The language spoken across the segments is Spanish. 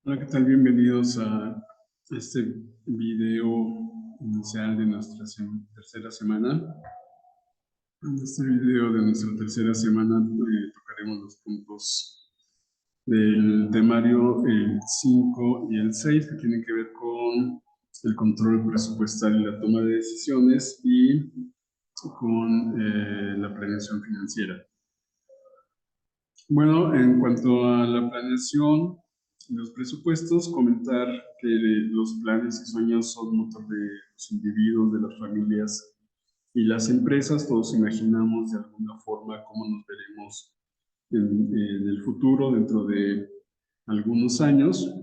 Hola, ¿qué tal? Bienvenidos a este video inicial de nuestra tercera semana. En este video de nuestra tercera semana tocaremos los puntos del temario el 5 y el 6 que tienen que ver con el control presupuestal y la toma de decisiones y con la planeación financiera. Bueno, en cuanto a la planeación y los presupuestos, comentar que los planes y sueños son motor de los individuos, de las familias y las empresas. Todos imaginamos de alguna forma cómo nos veremos en el futuro, dentro de algunos años,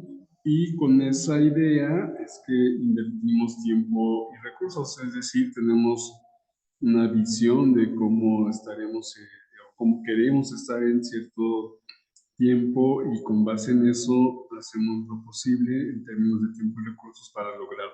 y con esa idea es que invertimos tiempo y recursos, es decir, tenemos una visión de cómo estaremos o cómo queremos estar en cierto tiempo, y con base en eso hacemos lo posible en términos de tiempo y recursos para lograrlo.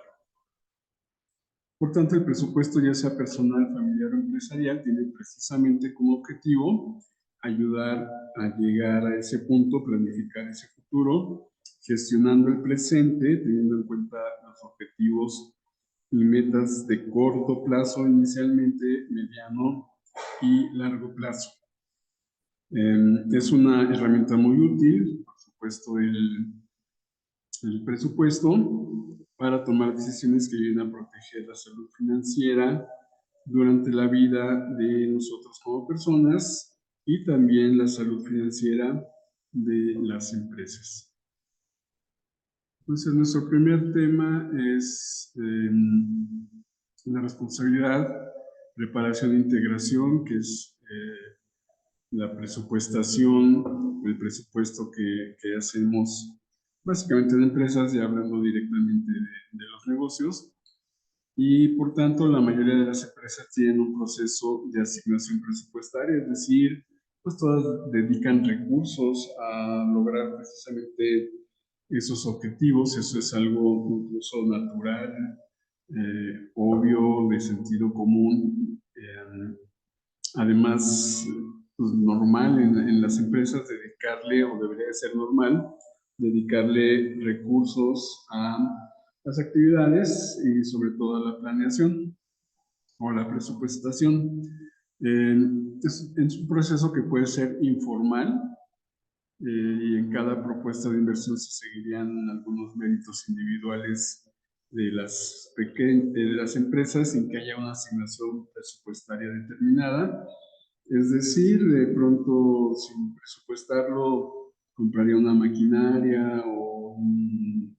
Por tanto, el presupuesto, ya sea personal, familiar o empresarial, tiene precisamente como objetivo ayudar a llegar a ese punto, planificar ese futuro, gestionando el presente, teniendo en cuenta los objetivos y metas de corto plazo inicialmente, mediano y largo plazo. Es una herramienta muy útil, por supuesto, el presupuesto, para tomar decisiones que ayuden a proteger la salud financiera durante la vida de nosotros como personas, y también la salud financiera de las empresas. Entonces, nuestro primer tema es la responsabilidad, preparación e integración, que es la presupuestación, el presupuesto que hacemos básicamente de empresas, ya hablando directamente de los negocios. Y por tanto, la mayoría de las empresas tienen un proceso de asignación presupuestaria, es decir, pues todas dedican recursos a lograr precisamente esos objetivos. Eso es algo incluso natural, obvio, de sentido común. Además, pues normal en las empresas dedicarle, o debería de ser normal, dedicarle recursos a las actividades y sobre todo a la planeación o la presupuestación. Es un proceso que puede ser informal, y en cada propuesta de inversión se seguirían algunos méritos individuales de las empresas, sin que haya una asignación presupuestaria determinada. Es decir, de pronto, sin presupuestarlo, compraría una maquinaria o un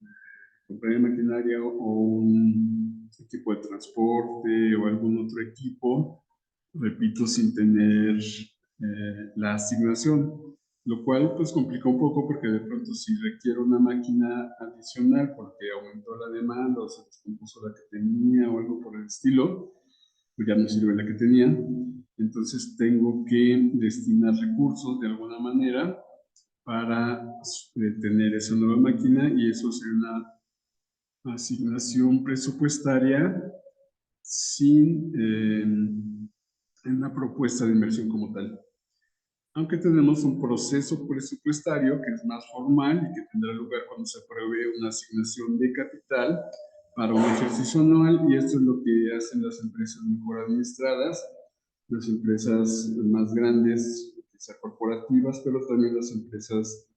equipo de transporte o algún otro equipo, repito, sin tener la asignación, lo cual pues complica un poco, porque de pronto si requiero una máquina adicional porque aumentó la demanda o se descompuso la que tenía o algo por el estilo, pues ya no sirve la que tenía. Entonces tengo que destinar recursos de alguna manera para tener esa nueva máquina, y eso sería una asignación presupuestaria sin una propuesta de inversión como tal. Aunque tenemos un proceso presupuestario que es más formal y que tendrá lugar cuando se apruebe una asignación de capital para un ejercicio anual, y esto es lo que hacen las empresas mejor administradas, las empresas más grandes, quizá corporativas, pero también las empresas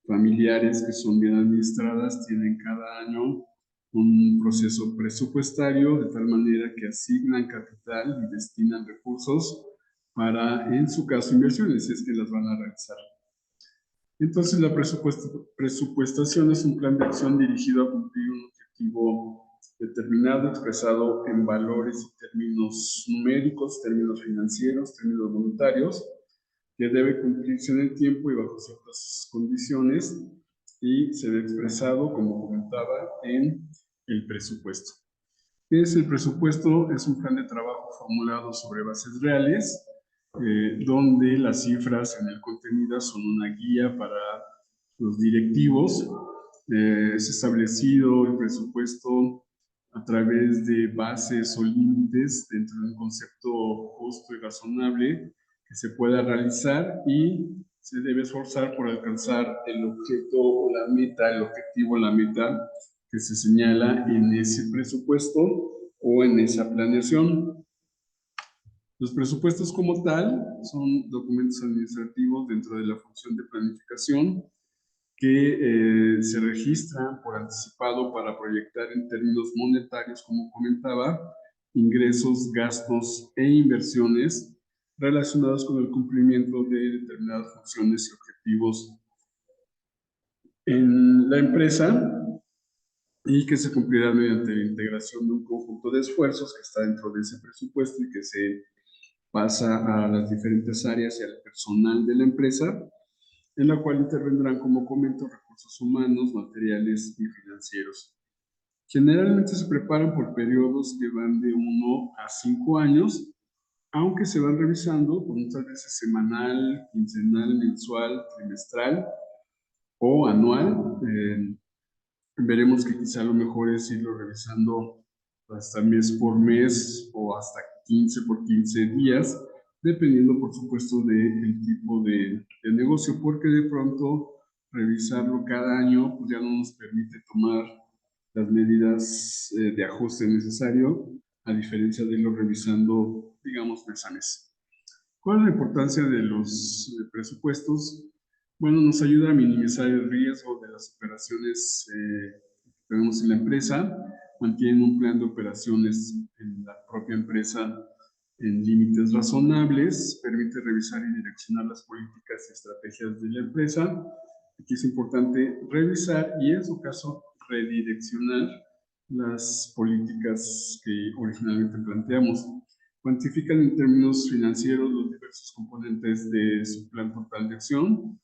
familiares que son bien administradas, tienen cada año un proceso presupuestario de tal manera que asignan capital y destinan recursos para, en su caso, inversiones, si es que las van a realizar. Entonces, la presupuestación es un plan de acción dirigido a cumplir un objetivo determinado, expresado en valores y términos numéricos, términos financieros, términos monetarios, que debe cumplirse en el tiempo y bajo ciertas condiciones, y se ve expresado, como comentaba, en el presupuesto. ¿Qué es el presupuesto? Es un plan de trabajo formulado sobre bases reales, donde las cifras en el contenido son una guía para los directivos. Es establecido el presupuesto a través de bases o límites dentro de un concepto justo y razonable que se pueda realizar, y se debe esforzar por alcanzar el objeto o la meta, el objetivo o la meta que se señala en ese presupuesto o en esa planeación. Los presupuestos como tal son documentos administrativos dentro de la función de planificación que se registran por anticipado para proyectar en términos monetarios, como comentaba, ingresos, gastos e inversiones relacionados con el cumplimiento de determinadas funciones y objetivos en la empresa y que se cumplirá mediante la integración de un conjunto de esfuerzos que está dentro de ese presupuesto y que se pasa a las diferentes áreas y al personal de la empresa, en la cual intervendrán, como comento, recursos humanos, materiales y financieros. Generalmente se preparan por periodos que van de 1 a 5 años, aunque se van revisando muchas veces semanal, quincenal, mensual, trimestral o anual. Veremos que quizá lo mejor es irlo revisando hasta mes por mes o hasta 15 por 15 días, dependiendo por supuesto del tipo de negocio, porque de pronto revisarlo cada año pues ya no nos permite tomar las medidas de ajuste necesario, a diferencia de irlo revisando, digamos, mes a mes. ¿Cuál es la importancia de los presupuestos? Bueno, nos ayuda a minimizar el riesgo de las operaciones que tenemos en la empresa, mantienen un plan de operaciones en la propia empresa en límites razonables, permite revisar y direccionar las políticas y estrategias de la empresa. Aquí es importante revisar y en su caso redireccionar las políticas que originalmente planteamos. Cuantifican en términos financieros los diversos componentes de su plan total de acción.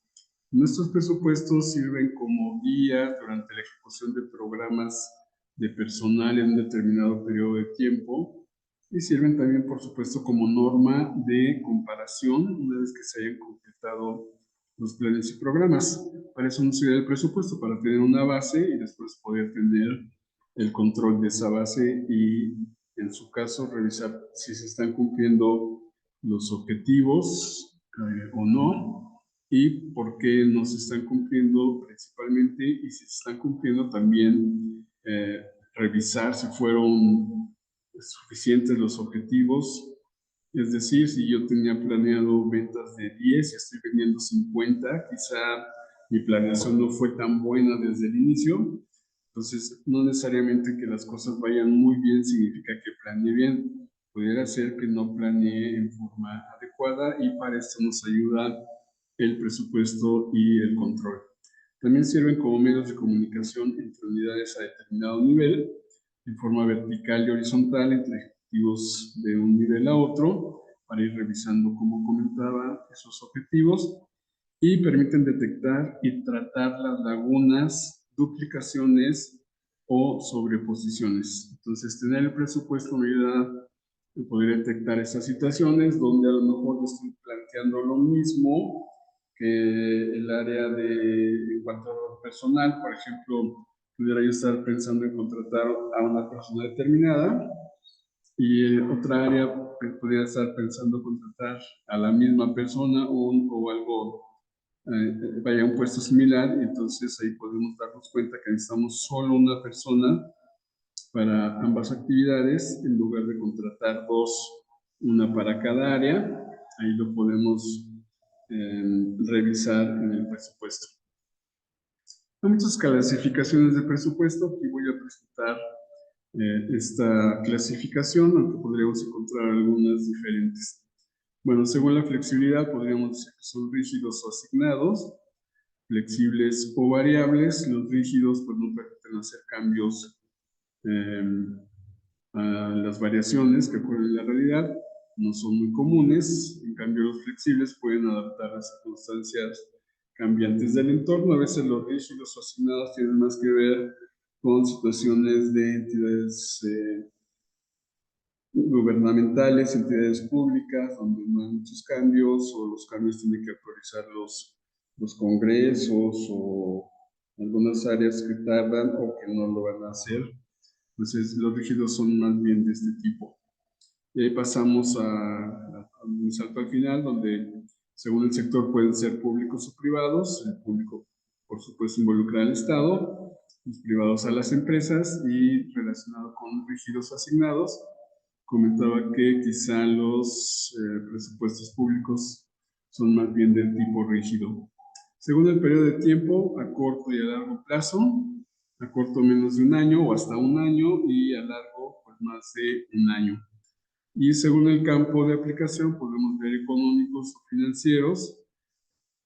Nuestros presupuestos sirven como guía durante la ejecución de programas de personal en un determinado periodo de tiempo y sirven también, por supuesto, como norma de comparación una vez que se hayan completado los planes y programas. Para eso nos sirve el presupuesto, para tener una base y después poder tener el control de esa base y, en su caso, revisar si se están cumpliendo los objetivos o no, y por qué no se están cumpliendo principalmente, y si se están cumpliendo también revisar si fueron suficientes los objetivos. Es decir, si yo tenía planeado ventas de 10 y estoy vendiendo 50, quizá mi planeación no fue tan buena desde el inicio. Entonces, no necesariamente que las cosas vayan muy bien significa que planeé bien. Pudiera ser que no planeé en forma adecuada y para esto nos ayuda el presupuesto y el control. También sirven como medios de comunicación entre unidades a determinado nivel, en forma vertical y horizontal entre ejecutivos de un nivel a otro, para ir revisando, como comentaba, esos objetivos, y permiten detectar y tratar las lagunas, duplicaciones o sobreposiciones. Entonces, tener el presupuesto me ayuda a poder detectar esas situaciones donde a lo mejor estoy planteando lo mismo que el área de, en cuanto a personal, por ejemplo, pudiera yo estar pensando en contratar a una persona determinada y otra área pudiera estar pensando contratar a la misma persona o algo, vaya, un puesto similar, y entonces ahí podemos darnos cuenta que necesitamos solo una persona para ambas actividades en lugar de contratar dos, una para cada área. Ahí lo podemos revisar en el presupuesto. Hay muchas clasificaciones de presupuesto. Aquí voy a presentar esta clasificación, aunque podríamos encontrar algunas diferentes. Bueno, según la flexibilidad, podríamos decir que son rígidos o asignados, flexibles o variables. Los rígidos pues, no permiten hacer cambios a las variaciones que ocurren en la realidad, no son muy comunes. En cambio, los flexibles pueden adaptar a circunstancias cambiantes del entorno. A veces los rígidos o asignados tienen más que ver con situaciones de entidades gubernamentales, entidades públicas, donde no hay muchos cambios, o los cambios tienen que autorizar los congresos, o algunas áreas que tardan o que no lo van a hacer. Entonces, los rígidos son más bien de este tipo. Y ahí pasamos a un salto al final, donde Según el sector pueden ser públicos o privados. El público, por supuesto, involucra al Estado, los privados a las empresas, y relacionado con rígidos asignados, comentaba que quizá los presupuestos públicos son más bien del tipo rígido. Según el periodo de tiempo, a corto y a largo plazo, a corto menos de un año o hasta un año, y a largo pues más de un año. Y según el campo de aplicación podemos ver económicos o financieros.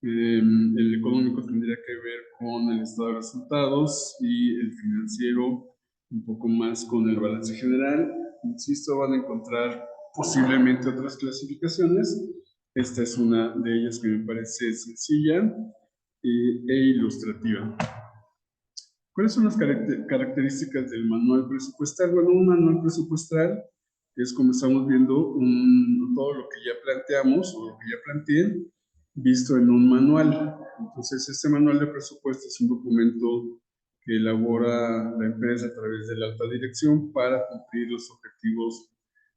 El económico tendría que ver con el estado de resultados, y el financiero un poco más con el balance general. Insisto, van a encontrar posiblemente otras clasificaciones. Esta es una de ellas que me parece sencilla e ilustrativa. ¿Cuáles son las características del manual presupuestal? Bueno, un manual presupuestal es, como estamos viendo, todo lo que ya planteamos o lo que ya planteé, visto en un manual. Entonces, este manual de presupuesto es un documento que elabora la empresa a través de la alta dirección para cumplir los objetivos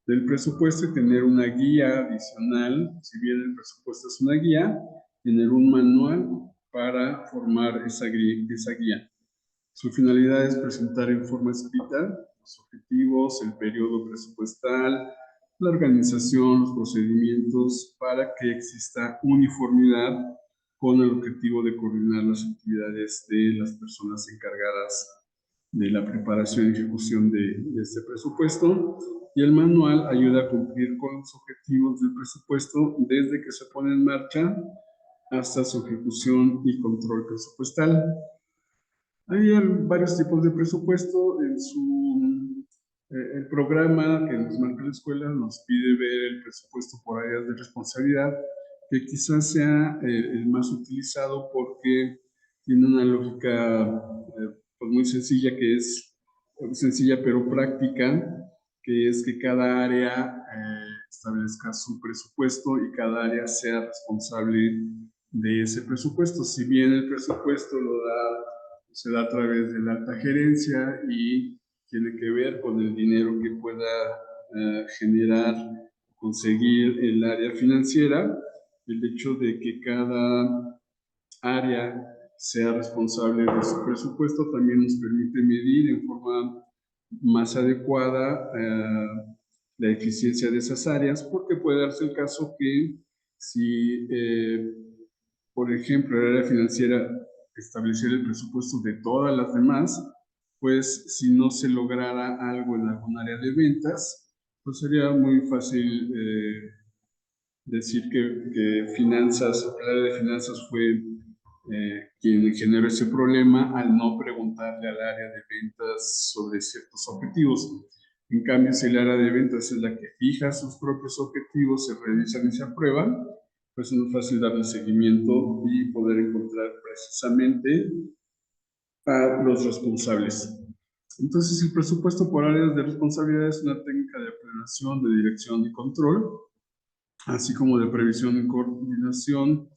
del presupuesto y tener una guía adicional. Si bien el presupuesto es una guía, tener un manual para formar esa guía. Su finalidad es presentar en forma escrita los objetivos, el periodo presupuestal, la organización, los procedimientos, para que exista uniformidad con el objetivo de coordinar las actividades de las personas encargadas de la preparación y ejecución de este presupuesto. Y el manual ayuda a cumplir con los objetivos del presupuesto desde que se pone en marcha hasta su ejecución y control presupuestal. Hay varios tipos de presupuesto. El programa que nos marca la escuela nos pide ver el presupuesto por áreas de responsabilidad, que quizás sea el más utilizado porque tiene una lógica pues muy sencilla, que es sencilla pero práctica, que es que cada área establezca su presupuesto y cada área sea responsable de ese presupuesto. Si bien el presupuesto se da a través de la alta gerencia y tiene que ver con el dinero que pueda generar, conseguir el área financiera, el hecho de que cada área sea responsable de su presupuesto también nos permite medir en forma más adecuada la eficiencia de esas áreas, porque puede darse el caso que si, por ejemplo, el área financiera estableciera el presupuesto de todas las demás, pues si no se lograra algo en algún área de ventas, pues sería muy fácil decir que finanzas, el área de finanzas fue quien generó ese problema al no preguntarle al área de ventas sobre ciertos objetivos. En cambio, si el área de ventas es la que fija sus propios objetivos, se revisan y se aprueban, pues es muy fácil darle seguimiento y poder encontrar precisamente a los responsables. Entonces, el presupuesto por áreas de responsabilidad es una técnica de planeación, de dirección y control, así como de previsión y coordinación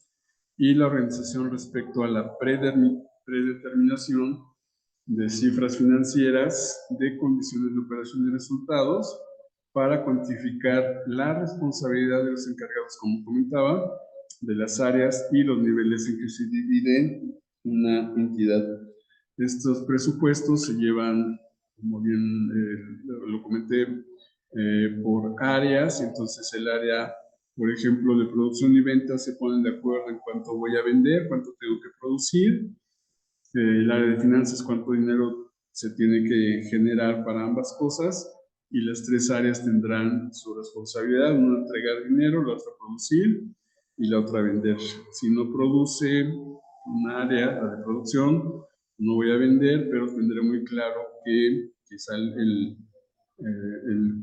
y la organización respecto a la predeterminación de cifras financieras, de condiciones de operación y resultados, para cuantificar la responsabilidad de los encargados, como comentaba, de las áreas y los niveles en que se divide una entidad. Estos presupuestos se llevan, como bien lo comenté, por áreas. Entonces el área, por ejemplo, de producción y ventas se ponen de acuerdo en cuánto voy a vender, cuánto tengo que producir. El área de finanzas, cuánto dinero se tiene que generar para ambas cosas, y las tres áreas tendrán su responsabilidad: una entregar dinero, la otra producir y la otra vender. Si no produce un área, la de producción, no voy a vender, pero tendré muy claro que quizá el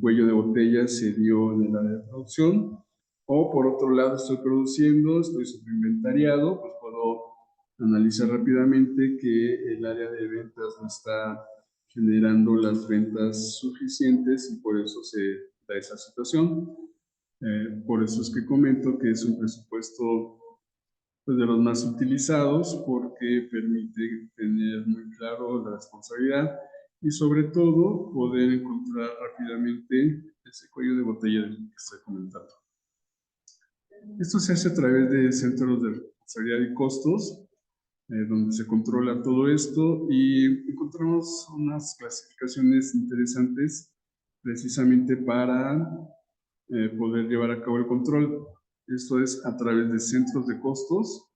cuello de botella se dio en el área de producción. O por otro lado, estoy produciendo, estoy subinventariado, pues puedo analizar rápidamente que el área de ventas no está generando las ventas suficientes y por eso se da esa situación. Por eso es que comento que es un presupuesto pues, de los más utilizados, porque permite tener muy claro la responsabilidad y sobre todo poder encontrar rápidamente ese cuello de botella del que estoy comentando. Esto se hace a través de centros de responsabilidad y costos, donde se controla todo esto y encontramos unas clasificaciones interesantes precisamente para poder llevar a cabo el control. Esto es a través de centros de costos,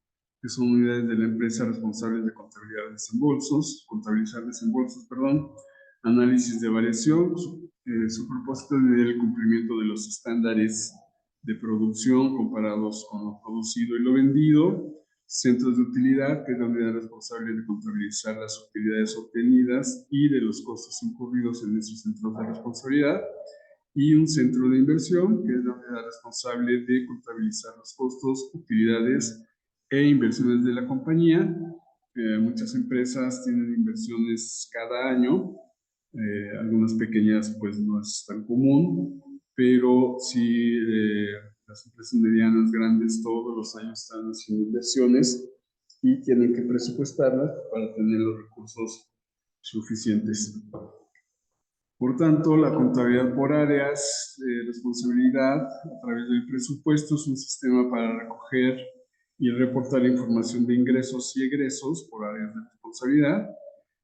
que son unidades de la empresa responsables de contabilizar desembolsos, perdón, análisis de variación. Su propósito es medir el cumplimiento de los estándares de producción comparados con lo producido y lo vendido. Centros de utilidad, que es la unidad responsable de contabilizar las utilidades obtenidas y de los costos incurridos en esos centros de responsabilidad. Y un centro de inversión, que es la unidad responsable de contabilizar los costos, utilidades e inversiones de la compañía. Muchas empresas tienen inversiones cada año, algunas pequeñas pues no es tan común, pero sí las empresas medianas, grandes, todos los años están haciendo inversiones y tienen que presupuestarlas para tener los recursos suficientes. Por tanto, la contabilidad por áreas de responsabilidad a través del presupuesto es un sistema para recoger y reportar información de ingresos y egresos por áreas de responsabilidad,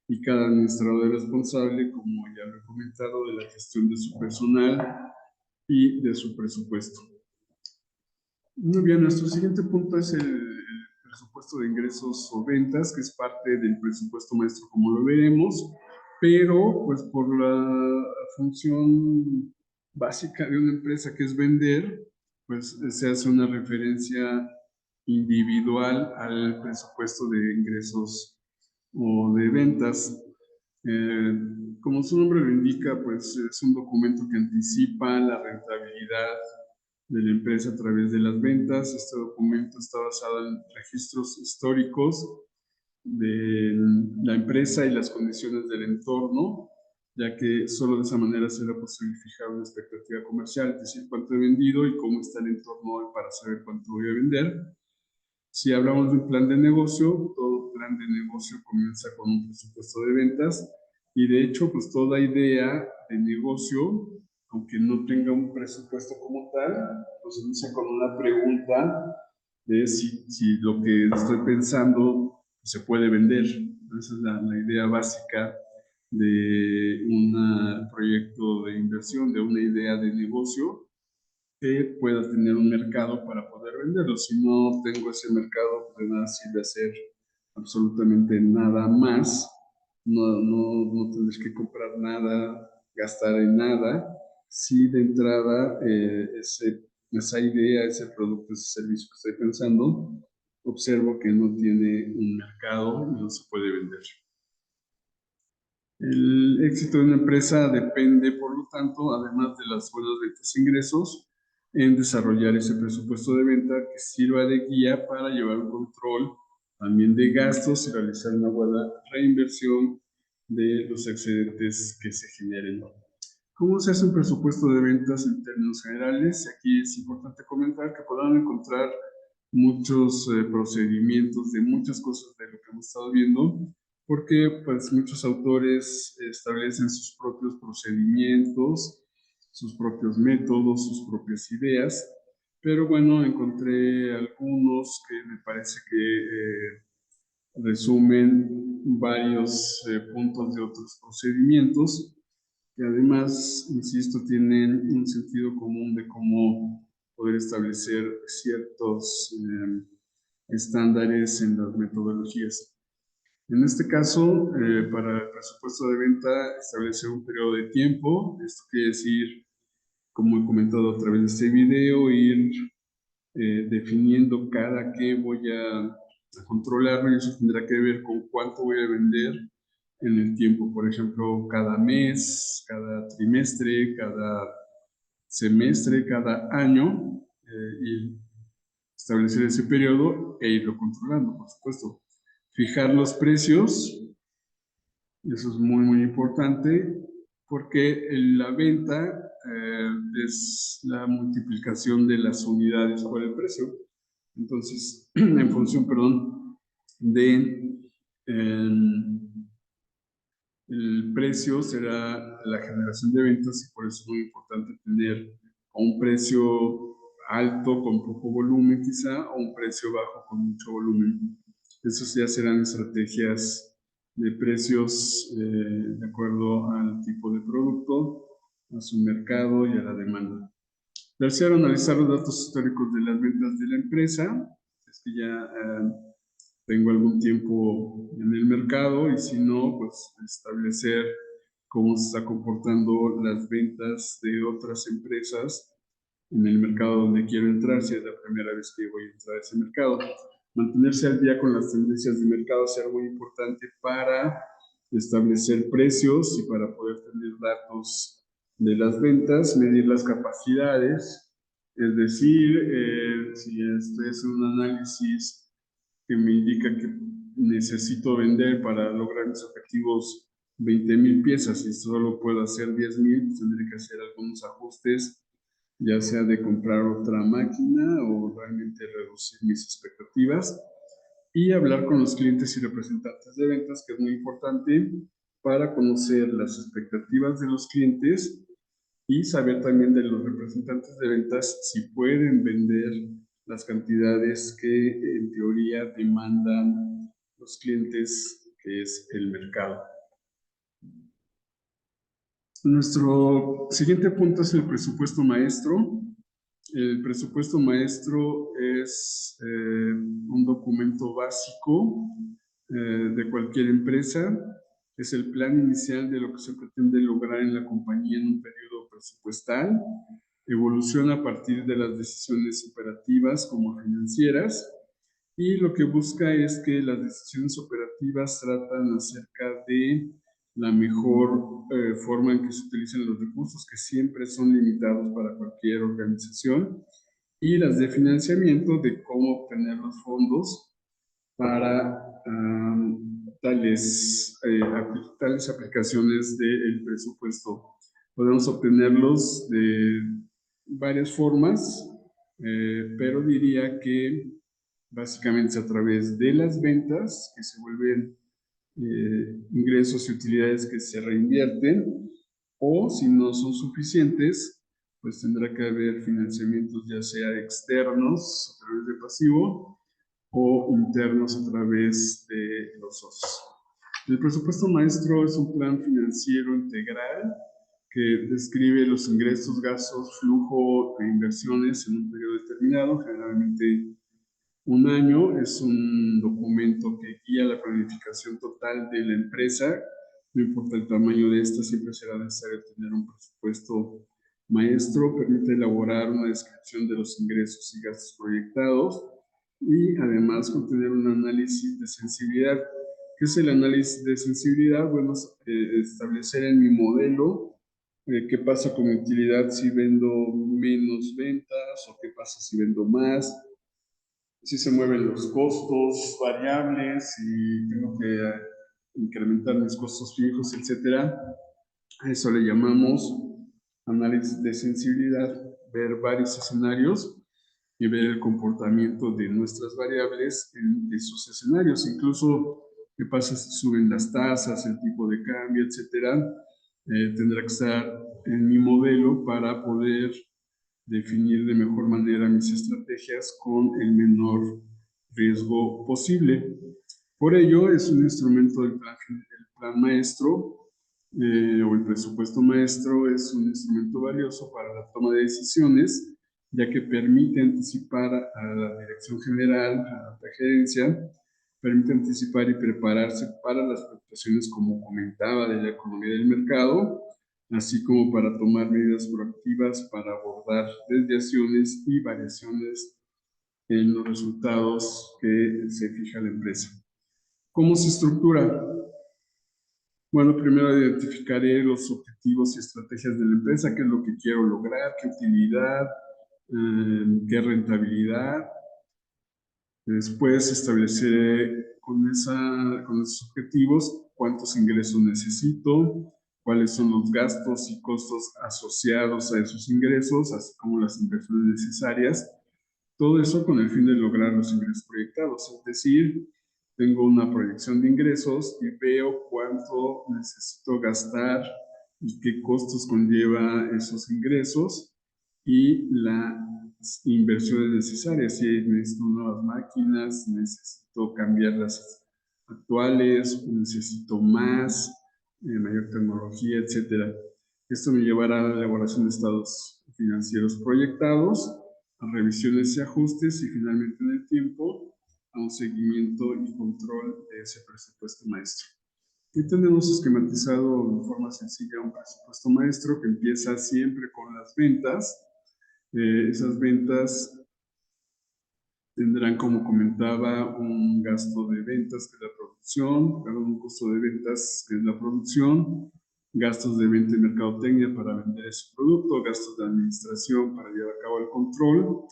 y cada administrador es responsable, como ya lo he comentado, de la gestión de su personal y de su presupuesto. Muy bien, nuestro siguiente punto es el presupuesto de ingresos o ventas, que es parte del presupuesto maestro, como lo veremos, pero pues por la función básica de una empresa, que es vender, pues se hace una referencia individual al presupuesto de ingresos o de ventas. Eh, Como su nombre lo indica, pues es un documento que anticipa la rentabilidad de la empresa a través de las ventas. Este documento está basado en registros históricos de la empresa y las condiciones del entorno, ya que solo de esa manera será posible fijar una expectativa comercial, es decir, cuánto he vendido y cómo está el entorno hoy para saber cuánto voy a vender. Si hablamos de un plan de negocio, todo plan de negocio comienza con un presupuesto de ventas, y de hecho, pues toda idea de negocio, aunque no tenga un presupuesto como tal, pues inicia con una pregunta de si lo que estoy pensando se puede vender. Esa es la idea básica de un proyecto de inversión, de una idea de negocio, que pueda tener un mercado para poder venderlo. Si no tengo ese mercado, pues de nada sirve hacer absolutamente nada más. No tendrás que comprar nada, gastar en nada, si de entrada esa idea, ese producto, ese servicio que estoy pensando, observo que no tiene un mercado y no se puede vender. El éxito de una empresa depende, por lo tanto, además de las buenas ventas e ingresos, en desarrollar ese presupuesto de venta que sirva de guía para llevar un control también de gastos y realizar una buena reinversión de los excedentes que se generen. ¿Cómo se hace un presupuesto de ventas en términos generales? Aquí es importante comentar que podrán encontrar muchos procedimientos de muchas cosas de lo que hemos estado viendo, porque pues muchos autores establecen sus propios procedimientos, sus propios métodos, sus propias ideas, pero bueno, encontré algunos que me parece que resumen varios puntos de otros procedimientos, que además, insisto, tienen un sentido común de cómo poder establecer ciertos estándares en las metodologías. En este caso, para el presupuesto de venta, establecer un periodo de tiempo. Esto quiere decir, como he comentado a través de este video, ir definiendo cada que voy a controlarlo, y eso tendrá que ver con cuánto voy a vender en el tiempo. Por ejemplo, cada mes, cada trimestre, cada semestre, cada año, y establecer ese periodo e irlo controlando, por supuesto. Fijar los precios, eso es muy, muy importante, porque la venta es la multiplicación de las unidades por el precio. Entonces, en función, perdón, de el precio será la generación de ventas, y por eso es muy importante tener un precio alto con poco volumen quizá, o un precio bajo con mucho volumen. Esas ya serán estrategias de precios de acuerdo al tipo de producto, a su mercado y a la demanda. Tercero, analizar los datos históricos de las ventas de la empresa. Es que ya tengo algún tiempo en el mercado y si no, pues establecer cómo se está comportando las ventas de otras empresas en el mercado donde quiero entrar, si es la primera vez que voy a entrar a ese mercado. Mantenerse al día con las tendencias de mercado será muy importante para establecer precios y para poder tener datos de las ventas, medir las capacidades, es decir, si estoy haciendo un análisis que me indica que necesito vender para lograr mis objetivos 20,000 piezas y solo puedo hacer 10,000, pues tendré que hacer algunos ajustes, ya sea de comprar otra máquina o realmente reducir mis expectativas y hablar con los clientes y representantes de ventas, que es muy importante para conocer las expectativas de los clientes y saber también de los representantes de ventas si pueden vender las cantidades que en teoría demandan los clientes, que es el mercado. Nuestro siguiente punto es el presupuesto maestro. El presupuesto maestro es un documento básico de cualquier empresa. Es el plan inicial de lo que se pretende lograr en la compañía en un periodo presupuestal. Evoluciona a partir de las decisiones operativas como financieras y lo que busca es que las decisiones operativas tratan acerca de la mejor forma en que se utilizan los recursos, que siempre son limitados para cualquier organización, y las de financiamiento, de cómo obtener los fondos para tales aplicaciones del presupuesto. Podemos obtenerlos de varias formas, pero diría que básicamente a través de las ventas, que se vuelven ingresos y utilidades que se reinvierten, o si no son suficientes, pues tendrá que haber financiamientos ya sea externos a través de pasivo o internos a través de los socios. El presupuesto maestro es un plan financiero integral que describe los ingresos, gastos, flujo e inversiones en un periodo determinado, generalmente un año. Es un documento que guía la planificación total de la empresa. No importa el tamaño de esta, siempre será necesario tener un presupuesto maestro. Permite elaborar una descripción de los ingresos y gastos proyectados y además contener un análisis de sensibilidad. ¿Qué es el análisis de sensibilidad? Bueno, establecer en mi modelo qué pasa con mi utilidad si vendo menos ventas o qué pasa si vendo más, si se mueven los costos variables y tengo que incrementar mis costos fijos, etcétera. A eso le llamamos análisis de sensibilidad, ver varios escenarios y ver el comportamiento de nuestras variables en esos escenarios. Incluso qué pasa si suben las tasas, el tipo de cambio, etcétera. Tendrá que estar en mi modelo para poder definir de mejor manera mis estrategias con el menor riesgo posible. Por ello, es un instrumento del plan maestro o el presupuesto maestro es un instrumento valioso para la toma de decisiones, ya que permite anticipar a la dirección general, a la gerencia, permite anticipar y prepararse para las fluctuaciones, como comentaba, de la economía del mercado, así como para tomar medidas proactivas para abordar desviaciones y variaciones en los resultados que se fija la empresa. ¿Cómo se estructura? Bueno, primero identificaré los objetivos y estrategias de la empresa, qué es lo que quiero lograr, qué utilidad, qué rentabilidad. Después estableceré con esos objetivos cuántos ingresos necesito, cuáles son los gastos y costos asociados a esos ingresos, así como las inversiones necesarias. Todo eso con el fin de lograr los ingresos proyectados, es decir, tengo una proyección de ingresos y veo cuánto necesito gastar y qué costos conlleva esos ingresos y la inversiones necesarias. Si necesito nuevas máquinas, necesito cambiar las actuales, necesito más, mayor tecnología, etcétera. Esto me llevará a la elaboración de estados financieros proyectados, a revisiones y ajustes y finalmente en el tiempo a un seguimiento y control de ese presupuesto maestro. Aquí tenemos esquematizado de forma sencilla un presupuesto maestro que empieza siempre con las ventas. Esas ventas tendrán, como comentaba, un gasto de ventas, que es la producción, un costo de ventas, que es la producción, gastos de venta y mercadotecnia para vender ese producto, gastos de administración para llevar a cabo el control.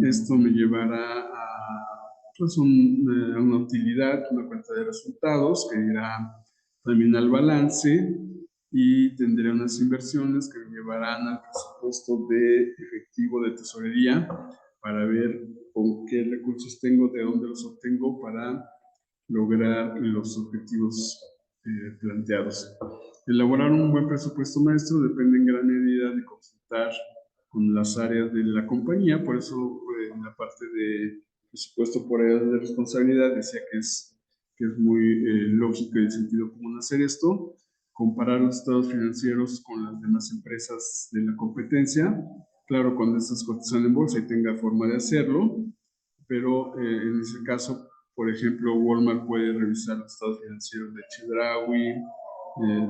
Esto me llevará a, pues, una utilidad, una cuenta de resultados que irá también al balance y tendré unas inversiones que me llevarán al presupuesto de efectivo de tesorería para ver con qué recursos tengo, de dónde los obtengo para lograr los objetivos planteados. Elaborar un buen presupuesto maestro depende en gran medida de consultar con las áreas de la compañía, por eso en la parte de presupuesto por áreas de responsabilidad decía que es muy lógico y de sentido común hacer esto, comparar los estados financieros con las demás empresas de la competencia, claro, cuando estas cotizan en bolsa y tenga forma de hacerlo, pero en ese caso, por ejemplo, Walmart puede revisar los estados financieros de Chedraui,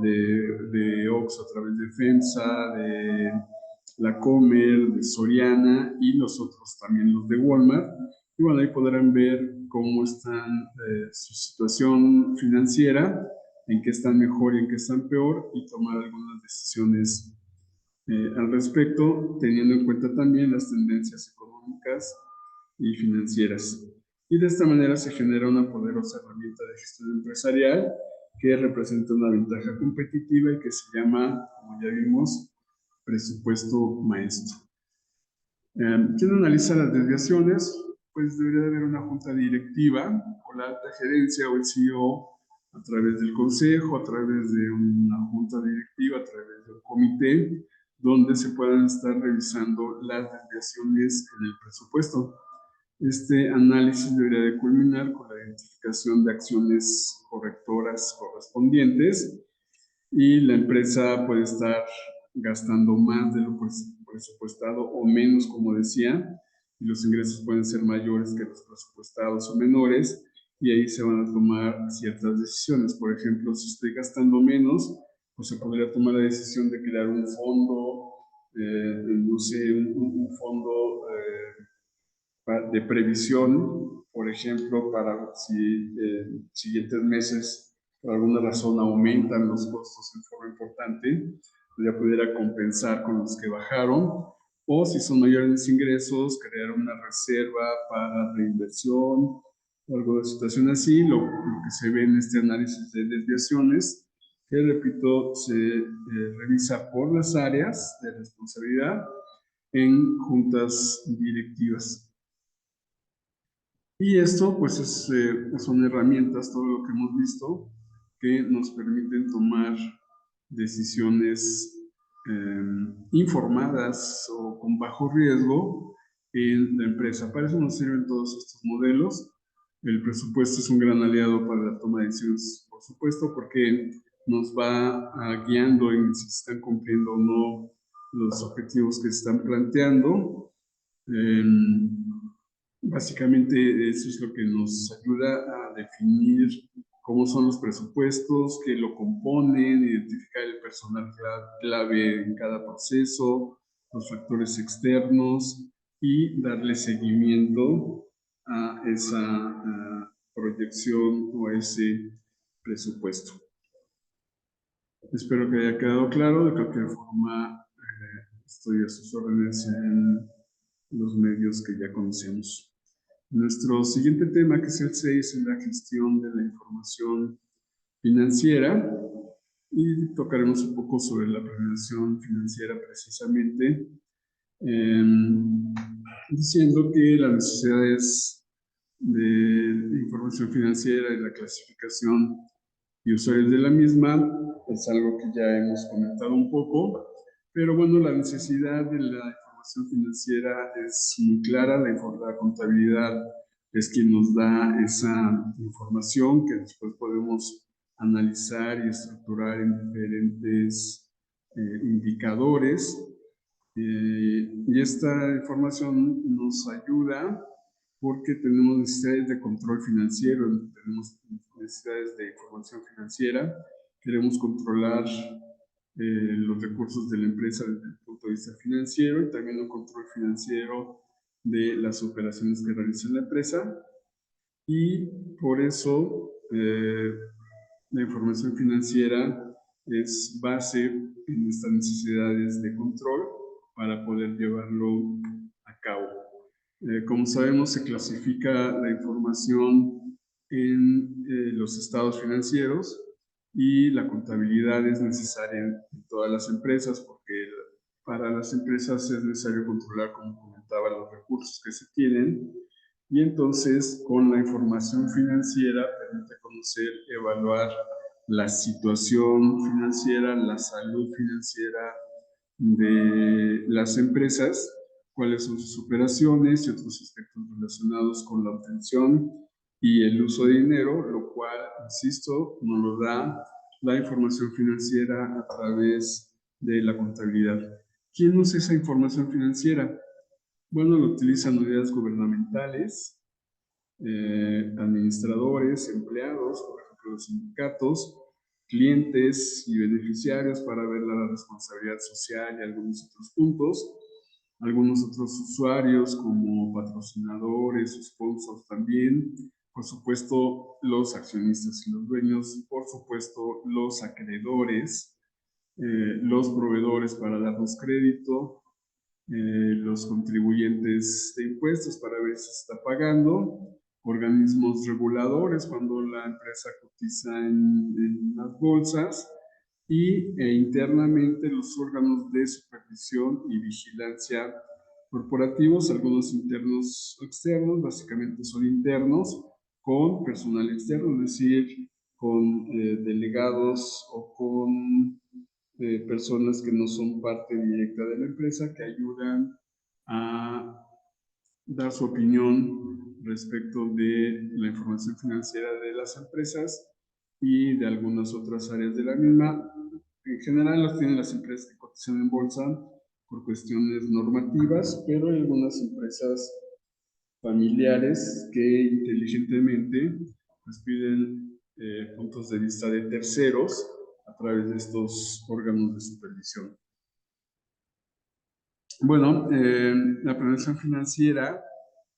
de Oxxo a través de FEMSA, de La Comer, de Soriana y los otros también, los de Walmart. Y bueno, ahí podrán ver cómo están su situación financiera, en qué están mejor y en qué están peor, y tomar algunas decisiones al respecto, teniendo en cuenta también las tendencias económicas y financieras. Y de esta manera se genera una poderosa herramienta de gestión empresarial que representa una ventaja competitiva y que se llama, como ya vimos, presupuesto maestro. ¿Quién analiza las desviaciones? Pues debería haber una junta directiva o la alta gerencia o el CEO a través del consejo, a través de una junta directiva, a través de un comité, donde se puedan estar revisando las desviaciones en el presupuesto. Este análisis debería de culminar con la identificación de acciones correctoras correspondientes y la empresa puede estar gastando más de lo presupuestado o menos, como decía, y los ingresos pueden ser mayores que los presupuestados o menores, y ahí se van a tomar ciertas decisiones. Por ejemplo, si estoy gastando menos, pues se podría tomar la decisión de crear un fondo, no sé, un fondo de previsión, por ejemplo, para si en siguientes meses por alguna razón aumentan los costos en forma importante, ya pudiera compensar con los que bajaron, o si son mayores los ingresos, crear una reserva para reinversión o alguna situación así, lo que se ve en este análisis de desviaciones, que repito, se revisa por las áreas de responsabilidad en juntas directivas. Y esto, pues, son herramientas, todo lo que hemos visto, que nos permiten tomar decisiones informadas o con bajo riesgo en la empresa. Para eso nos sirven todos estos modelos. El presupuesto es un gran aliado para la toma de decisiones, por supuesto, porque nos va guiando en si se están cumpliendo o no los objetivos que se están planteando. Básicamente eso es lo que nos ayuda a definir cómo son los presupuestos, qué lo componen, identificar el personal clave en cada proceso, los factores externos y darle seguimiento a esa proyección o a ese presupuesto. Espero que haya quedado claro. De cualquier forma, estoy a sus órdenes en los medios que ya conocemos. Nuestro siguiente tema, que es el 6, es la gestión de la información financiera, y tocaremos un poco sobre la planeación financiera precisamente, diciendo que las necesidades de información financiera y la clasificación y usuarios de la misma es algo que ya hemos comentado un poco, pero bueno, la necesidad de la información financiera es muy clara, la contabilidad es quien nos da esa información que después podemos analizar y estructurar en diferentes indicadores. Y esta información nos ayuda porque tenemos necesidades de control financiero, tenemos necesidades de información financiera, queremos controlar los recursos de la empresa desde el punto de vista financiero y también un control financiero de las operaciones que realiza la empresa. Y por eso la información financiera es base en estas necesidades de control para poder llevarlo a cabo. Como sabemos, se clasifica la información en los estados financieros y la contabilidad es necesaria en todas las empresas porque para las empresas es necesario controlar, como comentaba, los recursos que se tienen y entonces con la información financiera permite conocer, evaluar la situación financiera, la salud financiera de las empresas, cuáles son sus operaciones y otros aspectos relacionados con la obtención y el uso de dinero, lo cual, insisto, nos lo da la información financiera a través de la contabilidad. ¿Quién usa esa información financiera? Bueno, lo utilizan unidades gubernamentales, administradores, empleados, por ejemplo, los sindicatos, clientes y beneficiarios para ver la responsabilidad social y algunos otros puntos. Algunos otros usuarios como patrocinadores, sponsors también, por supuesto los accionistas y los dueños, por supuesto los acreedores, los proveedores para darnos crédito, los contribuyentes de impuestos para ver si se está pagando, organismos reguladores cuando la empresa cotiza en las bolsas e internamente los órganos de supervisión y vigilancia corporativos, algunos internos o externos, básicamente son internos, con personal externo, es decir, con delegados o con personas que no son parte directa de la empresa, que ayudan a dar su opinión respecto de la información financiera de las empresas y de algunas otras áreas de la misma. En general las tienen las empresas que cotizan en bolsa por cuestiones normativas, pero hay algunas empresas familiares que inteligentemente pues, piden puntos de vista de terceros a través de estos órganos de supervisión. Bueno, la planeación financiera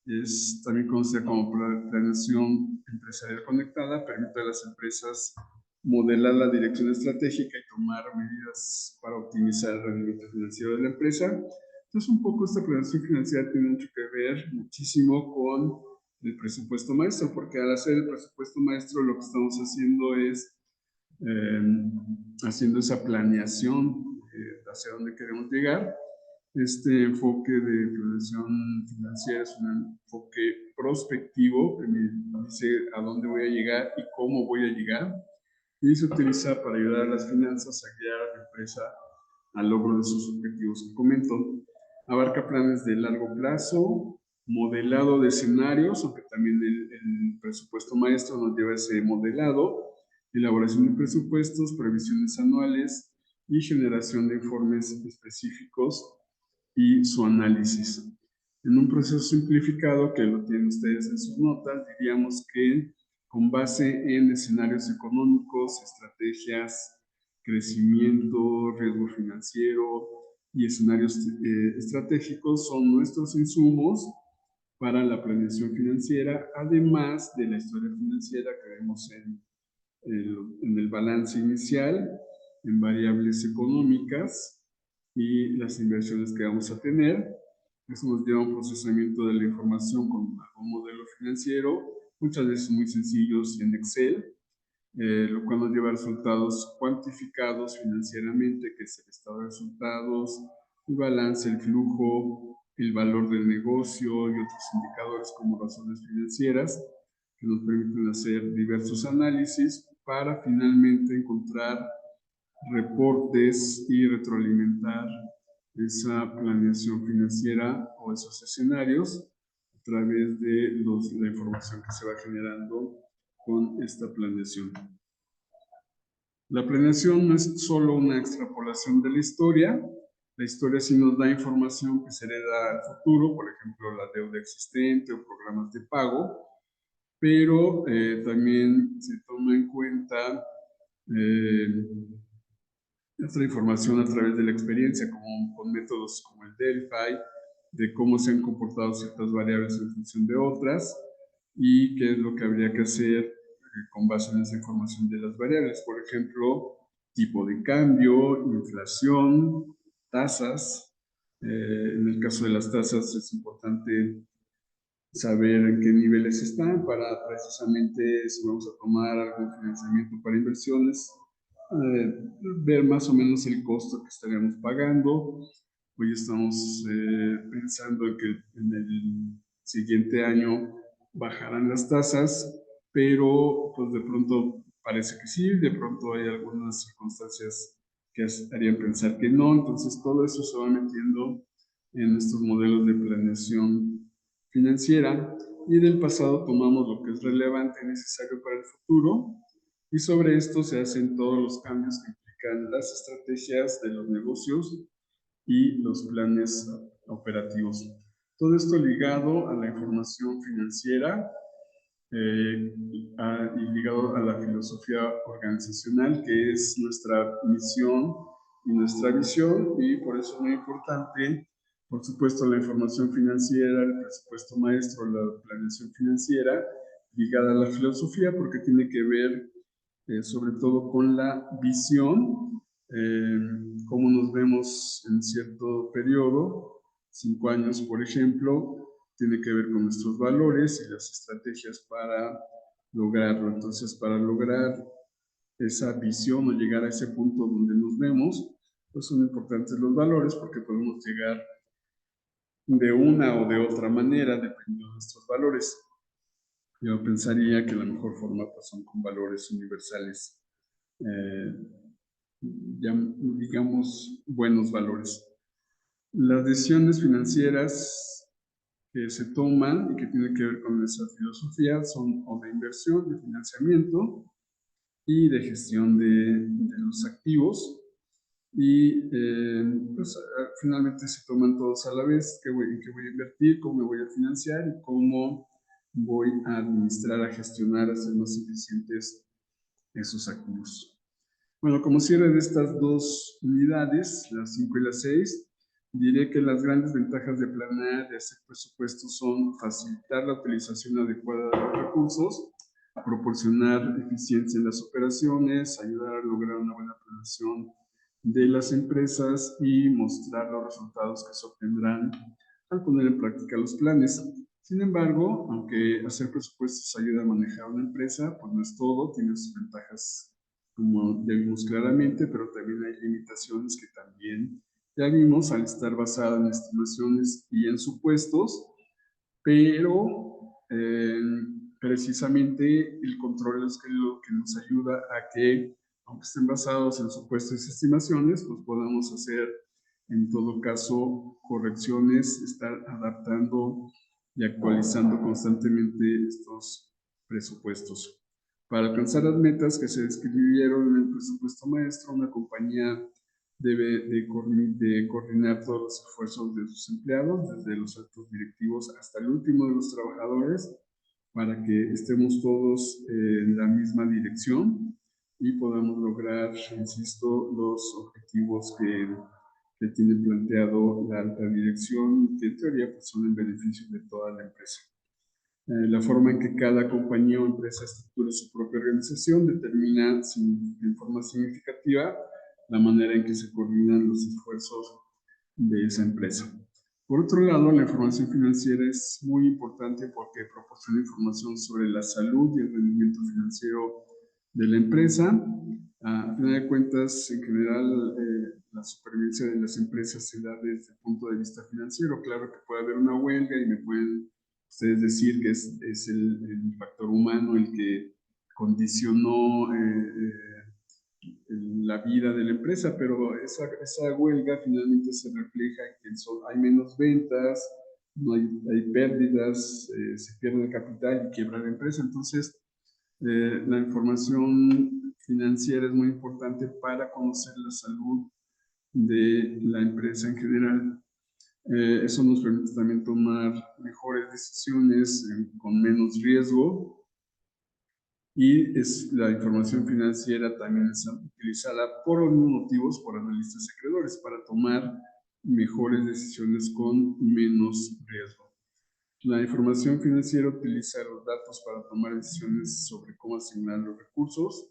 es también conocida como planeación empresarial conectada, permite a las empresas modelar la dirección estratégica y tomar medidas para optimizar el rendimiento financiero de la empresa. Entonces, un poco esta planeación financiera tiene mucho que ver muchísimo con el presupuesto maestro, porque al hacer el presupuesto maestro lo que estamos haciendo es haciendo esa planeación hacia dónde queremos llegar. Este enfoque de planeación financiera es un enfoque prospectivo que me dice a dónde voy a llegar y cómo voy a llegar. Y se utiliza para ayudar a las finanzas a guiar a la empresa al logro de sus objetivos que comento. Abarca planes de largo plazo, modelado de escenarios, aunque también el presupuesto maestro nos lleva a ese modelado, elaboración de presupuestos, previsiones anuales y generación de informes específicos y su análisis. En un proceso simplificado, que lo tienen ustedes en sus notas, diríamos que con base en escenarios económicos, estrategias, crecimiento, riesgo financiero y escenarios estratégicos son nuestros insumos para la planeación financiera, además de la historia financiera que vemos en el balance inicial, en variables económicas y las inversiones que vamos a tener. Eso nos lleva a un procesamiento de la información con un modelo financiero, muchas veces muy sencillos en Excel, lo cual nos lleva a resultados cuantificados financieramente, que es el estado de resultados, el balance, el flujo, el valor del negocio y otros indicadores como razones financieras que nos permiten hacer diversos análisis para finalmente encontrar reportes y retroalimentar esa planeación financiera o esos escenarios a través de la información que se va generando con esta planeación. La planeación no es solo una extrapolación de la historia sí nos da información que se hereda al futuro, por ejemplo, la deuda existente o programas de pago, pero también se toma en cuenta otra información a través de la experiencia, como con métodos como el Delphi, de cómo se han comportado ciertas variables en función de otras y qué es lo que habría que hacer con base en esa información de las variables. Por ejemplo, tipo de cambio, inflación, tasas. En el caso de las tasas es importante saber en qué niveles están para precisamente si vamos a tomar algún financiamiento para inversiones, ver más o menos el costo que estaríamos pagando. Hoy estamos pensando en que en el siguiente año bajarán las tasas, pero pues de pronto parece que sí, de pronto hay algunas circunstancias que harían pensar que no, entonces todo eso se va metiendo en estos modelos de planeación financiera y del pasado tomamos lo que es relevante y necesario para el futuro y sobre esto se hacen todos los cambios que implican las estrategias de los negocios y los planes operativos. Todo esto ligado a la información financiera y ligado a la filosofía organizacional, que es nuestra misión y nuestra visión, y por eso es muy importante, por supuesto, la información financiera, el presupuesto maestro, la planeación financiera, ligada a la filosofía, porque tiene que ver sobre todo con la visión, cómo nos vemos en cierto periodo, 5 años, por ejemplo, tiene que ver con nuestros valores y las estrategias para lograrlo. Entonces, para lograr esa visión o llegar a ese punto donde nos vemos, pues son importantes los valores porque podemos llegar de una o de otra manera dependiendo de nuestros valores. Yo pensaría que la mejor forma pues, son con valores universales, ya, digamos, buenos valores. Las decisiones financieras que se toman y que tienen que ver con esa filosofía son o de inversión, de financiamiento y de gestión de los activos. Y pues finalmente se toman todos a la vez, en qué voy a invertir, cómo me voy a financiar y cómo voy a administrar, a gestionar, a hacer más eficientes esos activos. Bueno, como cierre de estas dos unidades, las 5 y las 6, diré que las grandes ventajas de planear y hacer presupuestos son facilitar la utilización adecuada de los recursos, proporcionar eficiencia en las operaciones, ayudar a lograr una buena planeación de las empresas y mostrar los resultados que se obtendrán al poner en práctica los planes. Sin embargo, aunque hacer presupuestos ayuda a manejar una empresa, pues no es todo, tiene sus ventajas como ya vimos claramente, pero también hay limitaciones que también ya vimos al estar basada en estimaciones y en supuestos, pero precisamente el control es lo que nos ayuda a que, aunque estén basados en supuestos y estimaciones, pues podamos hacer en todo caso correcciones, estar adaptando y actualizando constantemente estos presupuestos. Para alcanzar las metas que se describieron en el presupuesto maestro, una compañía debe de coordinar todos los esfuerzos de sus empleados, desde los altos directivos hasta el último de los trabajadores, para que estemos todos en la misma dirección y podamos lograr, insisto, los objetivos que tiene planteado la alta dirección, que en teoría pues, son en beneficio de toda la empresa. La forma en que cada compañía o empresa estructura su propia organización determina en forma significativa la manera en que se coordinan los esfuerzos de esa empresa. Por otro lado, la información financiera es muy importante porque proporciona información sobre la salud y el rendimiento financiero de la empresa. A final de cuentas, en general, la supervivencia de las empresas se da desde el punto de vista financiero. Claro que puede haber una huelga y me pueden ustedes decir que es el factor humano el que condicionó la vida de la empresa, pero esa huelga finalmente se refleja en que hay menos ventas, no hay pérdidas, se pierde el capital y quiebra la empresa. Entonces, la información financiera es muy importante para conocer la salud de la empresa en general. Eso nos permite también tomar mejores decisiones con menos riesgo, y la información financiera también es utilizada por los mismos motivos por analistas y acreedores para tomar mejores decisiones con menos riesgo. La información financiera utiliza los datos para tomar decisiones sobre cómo asignar los recursos,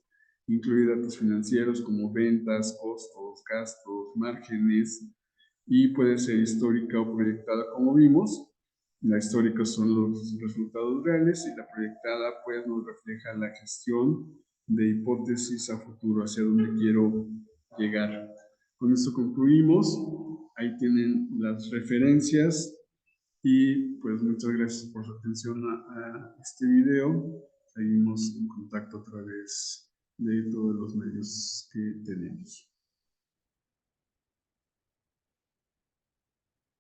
incluye datos financieros como ventas, costos, gastos, márgenes, y puede ser histórica o proyectada como vimos. La histórica son los resultados reales y la proyectada pues nos refleja la gestión de hipótesis a futuro, hacia dónde quiero llegar. Con esto concluimos. Ahí tienen las referencias y pues muchas gracias por su atención a este video. Seguimos en contacto a través de todos los medios que tenemos.